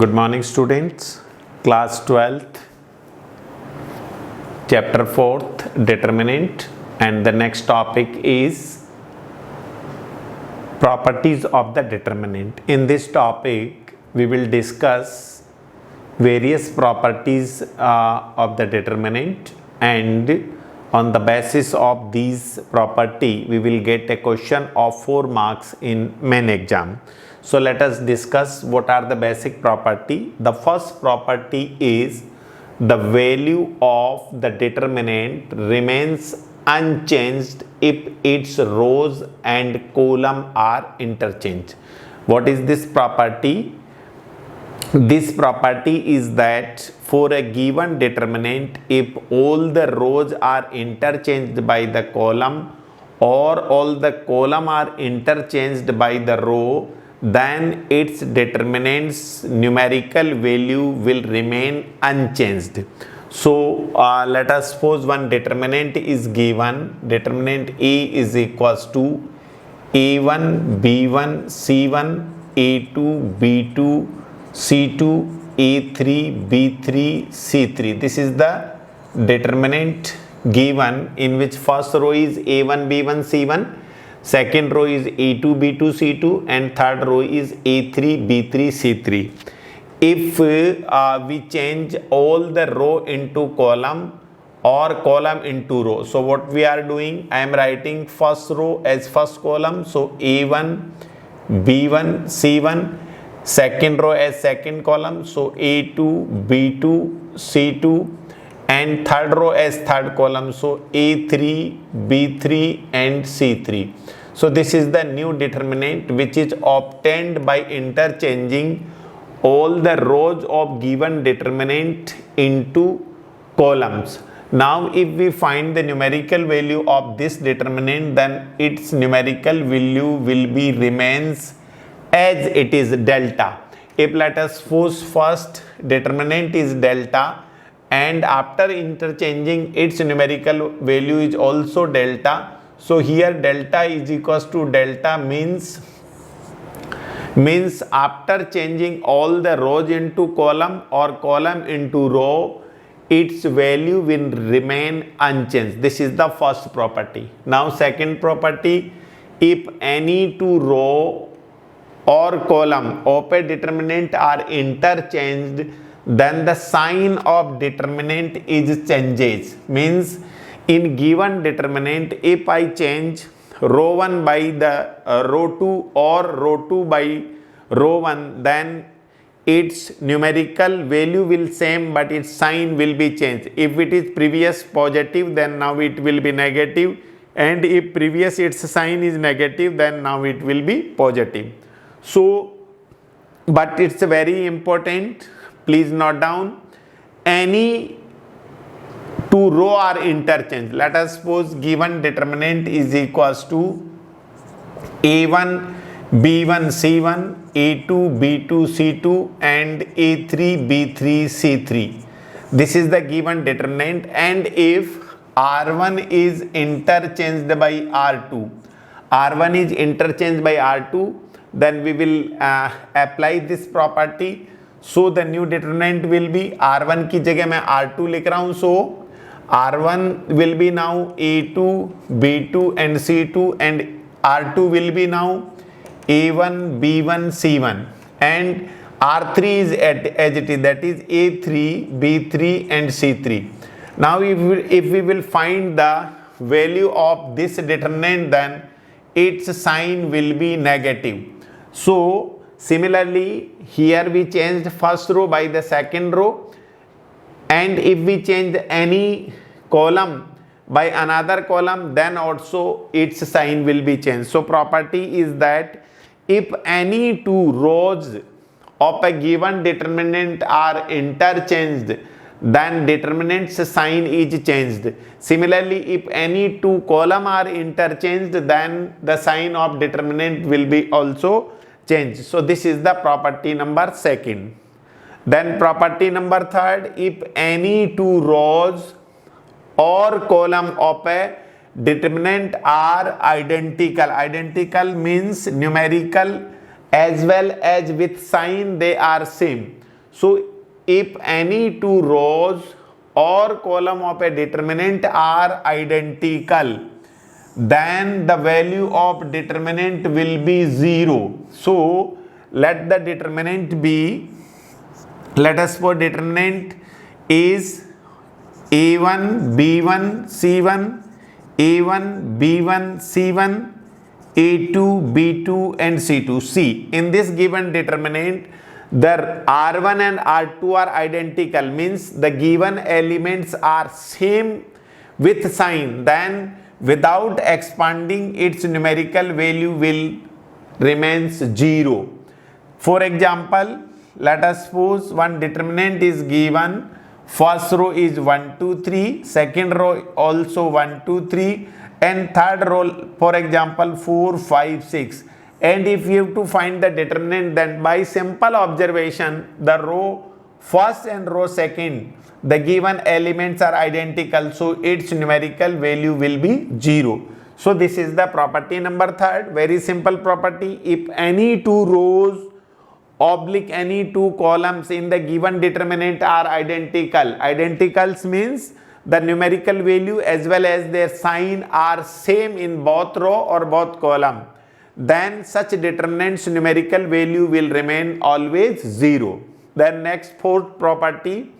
Good morning students, class 12th, chapter 4th, determinant, and the next topic is properties of the determinant. In this topic, we will discuss various properties of the determinant, and on the basis of these property, we will get a question of 4 marks in main exam. So let us discuss what are the basic property. The first property is the value of the determinant remains unchanged if its rows and column are interchanged. What is this property? This property is that for a given determinant, if all the rows are interchanged by the column or all the column are interchanged by the row, then its determinant's numerical value will remain unchanged. So let us suppose one determinant is given. Determinant A is equals to A1, B1, C1, A2, B2, C2, A3, B3, C3. This is the determinant given, in which first row is A1, B1, C1, second row is A2, B2, C2, and third row is A3, B3, C3. If we change all the row into column or column into row, so what we are doing, I am writing first row as first column, so A1, B1, C1, second row as second column, so A2, B2, C2, and third row as third column, so A3, B3, and C3. So this is the new determinant which is obtained by interchanging all the rows of given determinant into columns. Now if we find the numerical value of this determinant, then its numerical value will be remains as it is delta. If let us suppose first determinant is delta, and after interchanging its numerical value is also delta, so here delta is equals to delta means after changing all the rows into column or column into row, its value will remain unchanged. This is the first property. Now second property, if any two row or column of a determinant are interchanged, then the sign of determinant is changes. Means in given determinant, if I change row 1 by the row 2 or row 2 by row 1, then its numerical value will same but its sign will be changed. If it is previous positive, then now it will be negative, and if previous its sign is negative, then now it will be positive. So but it's very important, please note down, any two row are interchanged. Let us suppose given determinant is equals to A1, B1, C1, A2, B2, C2, and A3, B3, C3. This is the given determinant, and if R1 is interchanged by R2, R1 is interchanged by R2, then we will apply this property. So the new determinant will be R1 की जगह मैं R2 लिख रहा हूँ, so R1 will be now A2, B2 and C2, and R2 will be now A1, B1, C1, and R3 is as it is, that is A3, B3 and C3. Now if we will find the value of this determinant, then its sign will be negative. So similarly here we changed first row by the second row, and if we change any column by another column, then also its sign will be changed. So property is that if any two rows of a given determinant are interchanged, then determinant's sign is changed. Similarly, if any two column are interchanged, then the sign of determinant will be also changed. So this is the property number second. Then property number third, if any two rows or column of a determinant are identical. Identical means numerical as well as with sign they are same. So if any two rows or column of a determinant are identical, then the value of determinant will be 0. So let the determinant be, let us suppose determinant is a1 b1 c1, a1 b1 c1, a2 b2 and c2. See, in this given determinant, the r1 and r2 are identical, means the given elements are same with sign, then without expanding its numerical value will remains 0. For example, let us suppose one determinant is given, first row is 1 2 3, second row also 1 2 3, and third row for example 4 5 6. And if you have to find the determinant, then by simple observation, the row first and row second, the given elements are identical, so its numerical value will be 0. So this is the property number third, very simple property. If any two rows oblique any two columns in the given determinant are identical, identicals means the numerical value as well as their sign are same in both row or both column, then such determinant's numerical value will remain always 0. Then next fourth property,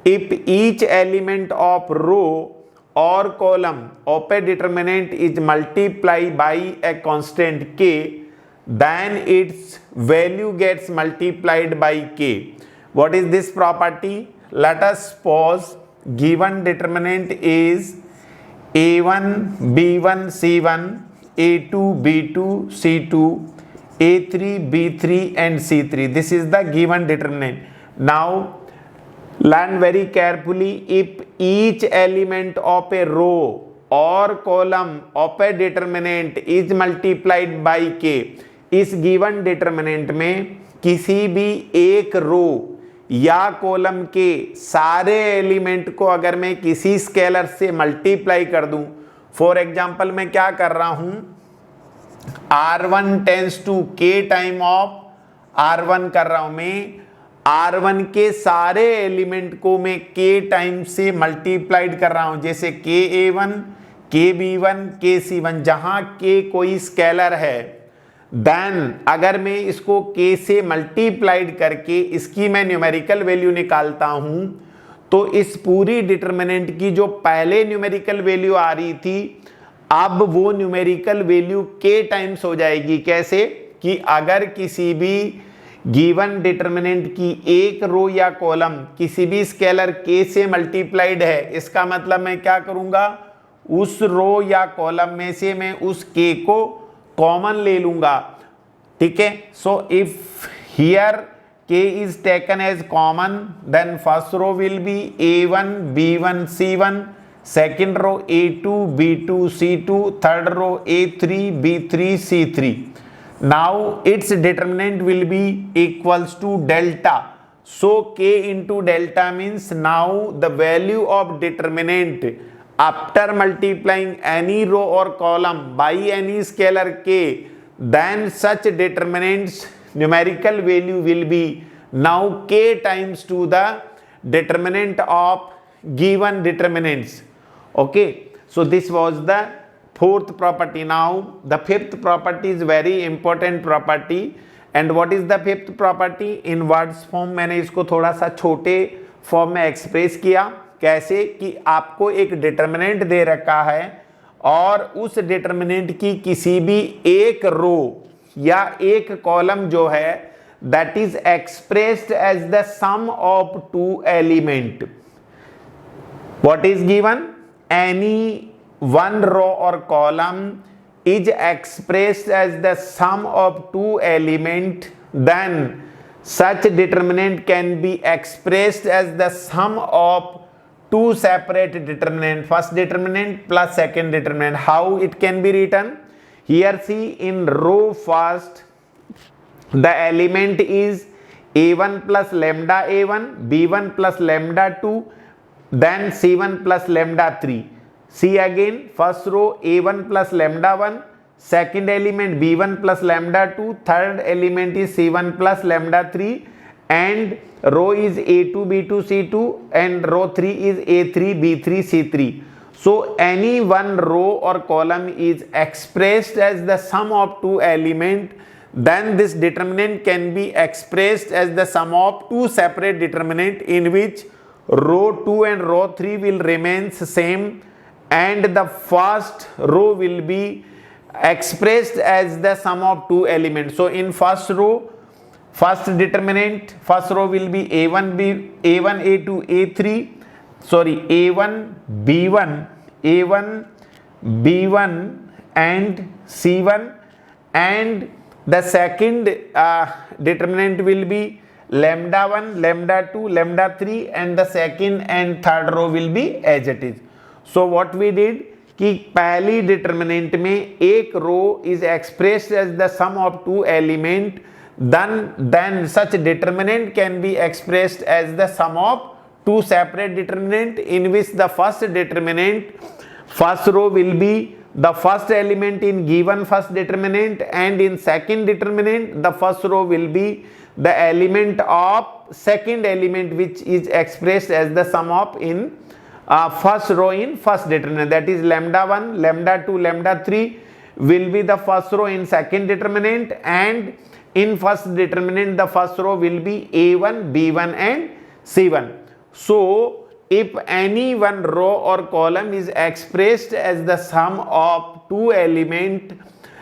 if each element of row or column of a determinant is multiplied by a constant k, then its value gets multiplied by k. What is this property? Let us suppose given determinant is a1 b1 c1, a2 b2 c2, a3 b3 and c3. This is the given determinant. Now learn very carefully, if each element of a row or column of a determinant is multiplied by k, इस given determinant में किसी भी एक row या column के सारे element को अगर मैं किसी स्केलर से मल्टीप्लाई कर दूं, फॉर एग्जांपल मैं क्या कर रहा हूं, r1 tends to k time of r1 कर रहा हूं, मैं r1 के सारे एलिमेंट को मैं k टाइम से मल्टीप्लाइड कर रहा हूं, जैसे ka1 kb1 kc1, जहां k कोई स्केलर है, देन अगर मैं इसको k से मल्टीप्लाइड करके इसकी मैं न्यूमेरिकल वैल्यू निकालता हूं, तो इस पूरी डिटरमिनेंट की जो पहले न्यूमेरिकल वैल्यू आ रही थी, अब वो न्यूमेरिकल वैल्यू k टाइम्स हो जाएगी। कैसे कि अगर किसी भी गिवन डिटरमिनेंट की एक रो या कॉलम किसी भी स्केलर k से मल्टीप्लाइड है, इसका मतलब मैं क्या करूंगा, उस रो या कॉलम में से मैं उस k को कॉमन ले लूंगा, ठीक है। So if here k is taken as common, then first row will be a1 b1 c1, second row a2 b2 c2, third row a3 b3 c3. now its determinant will be equals to delta, so k into delta means now the value of determinant after multiplying any row or column by any scalar k, then such determinant's numerical value will be now k times to the determinant of given determinants. Okay, so this was the fourth property. Now the fifth property is very important property. And what is the fifth property? in words form मैंने इसको थोड़ा सा छोटे form में express किया। कैसे कि आपको एक डिटरमिनेंट दे रखा है और उस डिटरमिनेंट की किसी भी एक रो या एक कॉलम जो है that is expressed as the sum of two element. What is given? Any one row और column is expressed as the sum of two element, then such determinant can be expressed as the sum of two separate determinant, first determinant plus second determinant. How it can be written? Here see, in row first the element is a1 plus lambda a1, b1 plus lambda 2, then c1 plus lambda 3. See again, first row a1 plus lambda 1, second element b1 plus lambda 2, third element is c1 plus lambda 3, and row is A2, B2, C2 and row 3 is A3, B3, C3. So any one row or column is expressed as the sum of two elements, then this determinant can be expressed as the sum of two separate determinants in which row 2 and row 3 will remain same and the first row will be expressed as the sum of two elements. So in first row, first determinant, first row will be A1, A2, A3, sorry, A1, B1 and C1, and the second determinant will be lambda 1, lambda 2, lambda 3 and the second and third row will be as it is. So what we did कि पहली determinant में एक row is expressed as the sum of two element, then such determinant can be expressed as the sum of two separate determinant in which the first determinant, first row will be the first element in given first determinant and in second determinant the first row will be the element of second element which is expressed as the sum of in first row in first determinant, that is lambda 1, lambda 2, lambda 3 will be the first row in second determinant and in first determinant the first row will be A1, B1 and C1. So if any one row or column is expressed as the sum of two elements,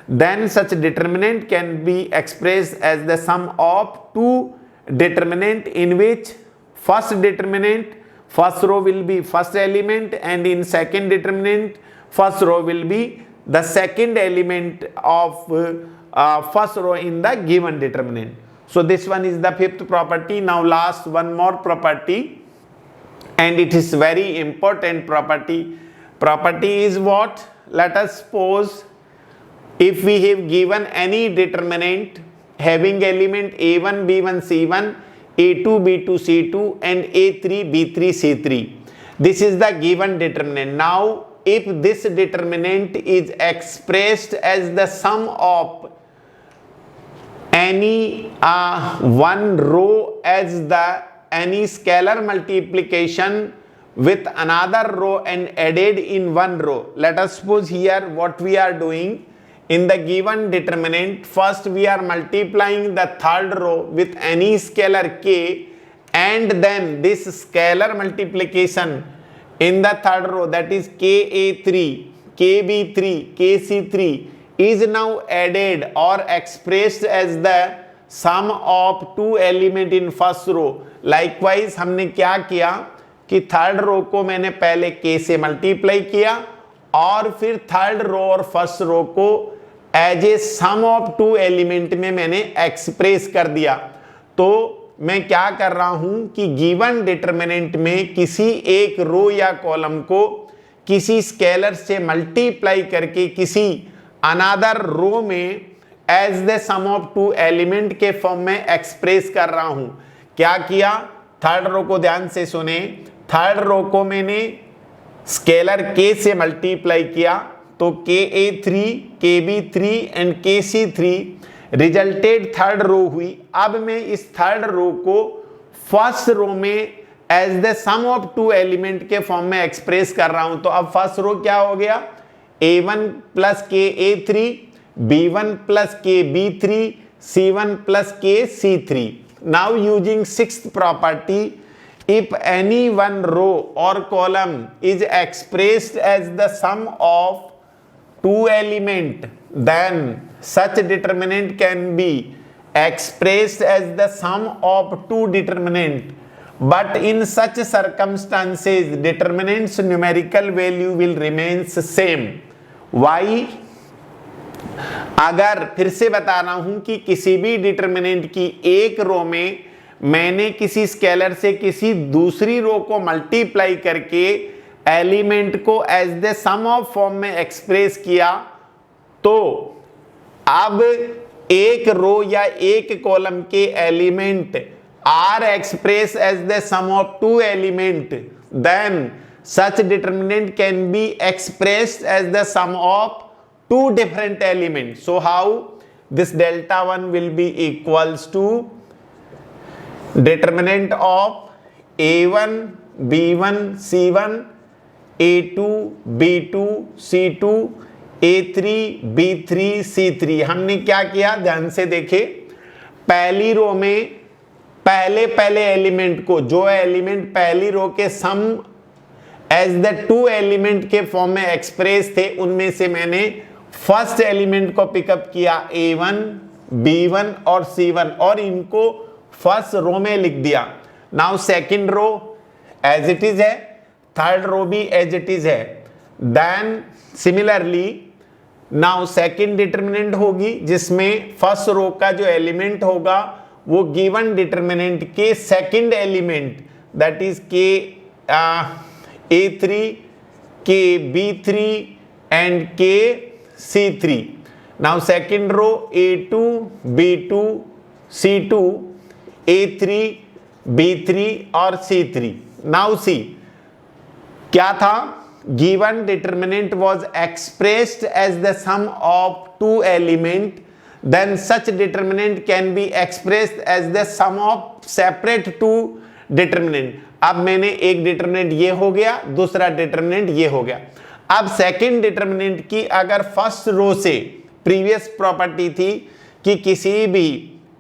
then such determinant can be expressed as the sum of two determinant in which first determinant, first row will be first element and in second determinant first row will be the second element of first row in the given determinant. So this one is the fifth property. Now last one more property, and it is very important property. Property is what? Let us suppose if we have given any determinant having element A1, B1, C1, A2, B2, C2 and A3, B3, C3. This is the given determinant. Now if this determinant is expressed as the sum of any one row as the any scalar multiplication with another row and added in one row. Let us suppose here what we are doing in the given determinant, first we are multiplying the third row with any scalar k and then this scalar multiplication in the third row, that is KA3, KB3, KC3 is now added or expressed as the sum of two element in first row. Likewise हमने क्या किया कि third row को मैंने पहले k से multiply किया और फिर थर्ड रो और फर्स्ट रो को as a sum of two element में मैंने एक्सप्रेस कर दिया. तो मैं क्या कर रहा हूं कि गिवन डिटरमिनेंट में किसी एक रो या कॉलम को किसी स्केलर से मल्टीप्लाई करके किसी अनदर रो में as the sum of two element के फॉर्म में एक्सप्रेस कर रहा हूं. क्या किया? थर्ड रो को ध्यान से सुने. थर्ड रो को मैंने स्केलर k से मल्टीप्लाई किया तो KA3, KB3 and KC3 resulted third row हुई. अब मैं इस थर्ड रो को फर्स्ट रो में as the sum of two element के फॉर्म में एक्सप्रेस कर रहा हूं. तो अब फर्स्ट रो क्या हो गया? A1 plus KA3, B1 plus KB3, C1 plus KC3. Now using sixth property, if any one row or column is expressed as the sum of two element, then such determinant can be expressed as the sum of two determinant. But in such circumstances, determinant's numerical value will remain same. Why? अगर फिर से बता रहा हूं कि किसी भी determinant की एक रो में मैंने किसी स्केलर से किसी दूसरी रो को मल्टीप्लाई करके एलिमेंट को as the sum of form में एक्सप्रेस किया, तो अब एक रो या एक कॉलम के element are express as the sum of two element, then such determinant can be expressed as the sum of two different elements. So how? This delta 1 will be equals to determinant of A1 B1 C1 A2 B2 C2 A3 B3 C3। हमने क्या किया, ध्यान से देखे, पहली रो में पहले element को, जो एलिमेंट पहली रो के सम एज द टू एलिमेंट के फॉर्म में एक्सप्रेस थे, उनमें से मैंने फर्स्ट एलिमेंट को पिकअप किया A1 B1 और C1 और इनको फर्स्ट रो में लिख दिया। Now second row as it is है, थर्ड रो भी एज इट इज है। Then similarly now second determinant होगी जिसमें फर्स्ट रो का जो एलिमेंट होगा वो गिवन डिटरमिनेंट के सेकंड एलिमेंट दैट इज के A3 के B3 एंड के C3। नाउ सेकंड रो A2 B2 C2 A3 B3 और C3। नाउ सी क्या था, given determinant was expressed as the sum of two element, then such determinant can be expressed as the sum of separate two determinant। अब मैंने एक determinant ये हो गया, दूसरा डिटरमिनेंट ये हो गया। अब सेकंड डिटरमिनेंट की अगर फर्स्ट रो से प्रीवियस प्रॉपर्टी थी कि किसी भी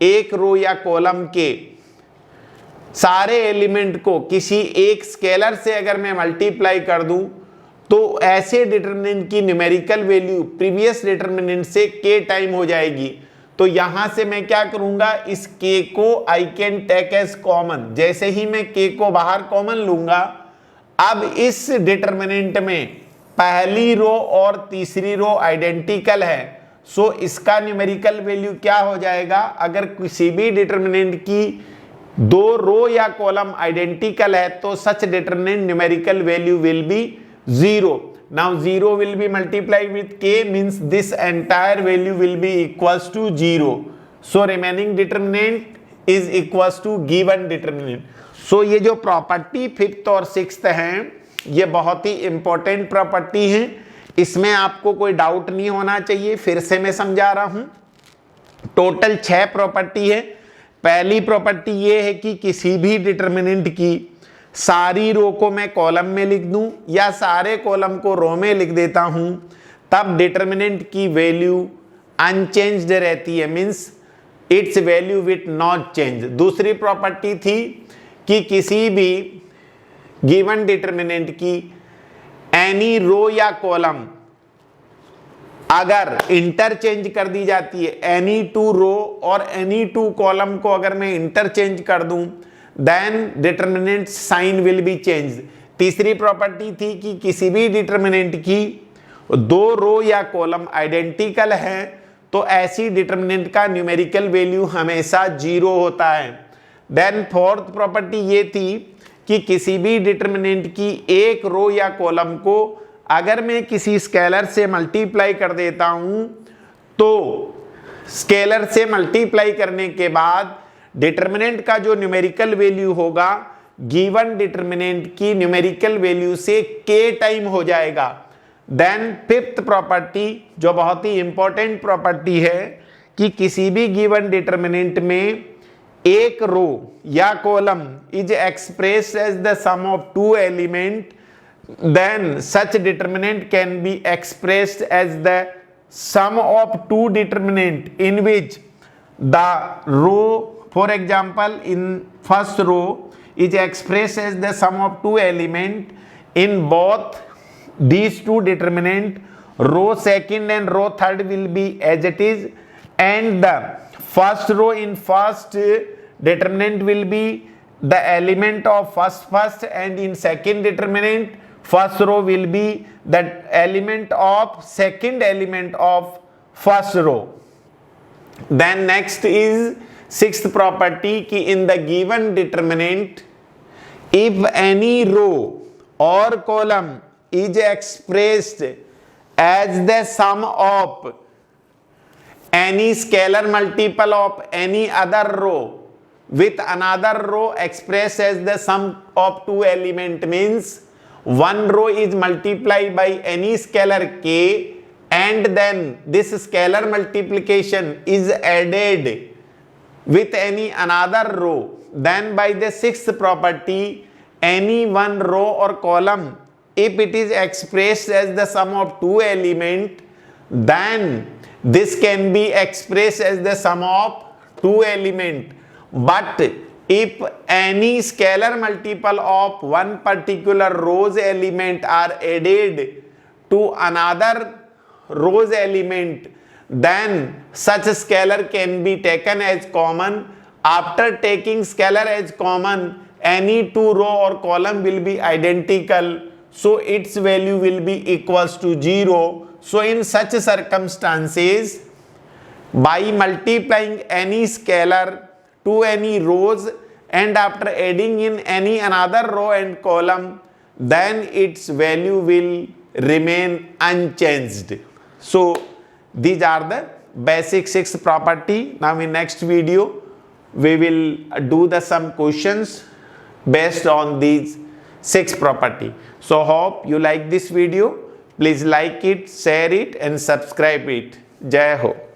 एक रो या कॉलम के सारे एलिमेंट को किसी एक स्केलर से अगर मैं मल्टीप्लाई कर दूं तो ऐसे डिटरमिनेंट की न्यूमेरिकल वैल्यू प्रीवियस डिटरमिनेंट से k टाइम हो जाएगी। तो यहां से मैं क्या करूंगा, इस k को I can take as common. जैसे ही मैं k को बाहर कॉमन लूंगा, अब इस डिटरमिनेंट में पहली रो और तीसरी रो आइडेंटिकल है, सो इसका न्यूमेरिकल वैल्यू क्या हो जाएगा, अगर किसी भी डिटरमिनेंट की दो रो या कॉलम आइडेंटिकल है तो such determinant numerical value will be 0। Now 0 will be multiplied with k means this entire value will be equals to 0. So remaining determinant is equals to given determinant. So ये जो property fifth और sixth हैं ये बहुत ही important property है, इसमें आपको कोई डाउट नहीं होना चाहिए। फिर से मैं समझा रहा हूं, टोटल 6 प्रॉपर्टी है। पहली प्रॉपर्टी ये है कि किसी भी डिटरमिनेंट की सारी रो को मैं कॉलम में लिख दूं या सारे कॉलम को रो में लिख देता हूं, तब डिटरमिनेंट की वैल्यू अनचेंज्ड रहती है, means it's value will not change. दूसरी प्रॉपर्टी थी कि किसी भी गिवन डिटरमिनेंट की एनी रो या कॉलम अगर इंटरचेंज कर दी जाती है, एनी टू रो और एनी टू कॉलम को अगर मैं इंटरचेंज कर दूं then determinant sign will be changed। तीसरी प्रॉपर्टी थी कि किसी भी डिटरमिनेंट की दो रो या कॉलम आइडेंटिकल है तो ऐसी डिटरमिनेंट का न्यूमेरिकल वैल्यू हमेशा 0 होता है। देन फोर्थ प्रॉपर्टी ये थी कि किसी भी डिटरमिनेंट की एक रो या कॉलम को अगर मैं किसी स्केलर से मल्टीप्लाई कर देता हूं तो स्केलर से मल्टीप्लाई करने के बाद डिटरमिनेंट का जो न्यूमेरिकल वैल्यू होगा गिवन डिटरमिनेंट की न्यूमेरिकल वैल्यू से k टाइम हो जाएगा। देन फिफ्थ प्रॉपर्टी जो बहुत ही इंपॉर्टेंट प्रॉपर्टी है कि किसी भी गिवन डिटरमिनेंट में एक रो या column is expressed as the sum of two element, then such determinant can be expressed as the sum of two determinant in which the row, for example in first row is expressed as the sum of two element in both these two determinant, row second and row third will be as it is, and the first row in first determinant will be the element of first and in second determinant first row will be the element of second element of first row। Then next is sixth property कि in the given determinant if any row or column is expressed as the sum of any scalar multiple of any other row with another row expressed as the sum of two element, means one row is multiplied by any scalar k and then this scalar multiplication is added with any another row then by the sixth property, any one row or column, if it is expressed as the sum of two elements, then this can be expressed as the sum of two elements. But if any scalar multiple of one particular row's element are added to another row's element, then such scalar can be taken as common. After taking scalar as common, any two row or column will be identical, so its value will be equals to 0. So in such circumstances, by multiplying any scalar to any rows and after adding in any another row and column, then its value will remain unchanged. So these are the basic 6 property. Now in next video we will do the some questions based on these 6 property. So hope you like this video. Please like it, share it and subscribe it. Jai Ho.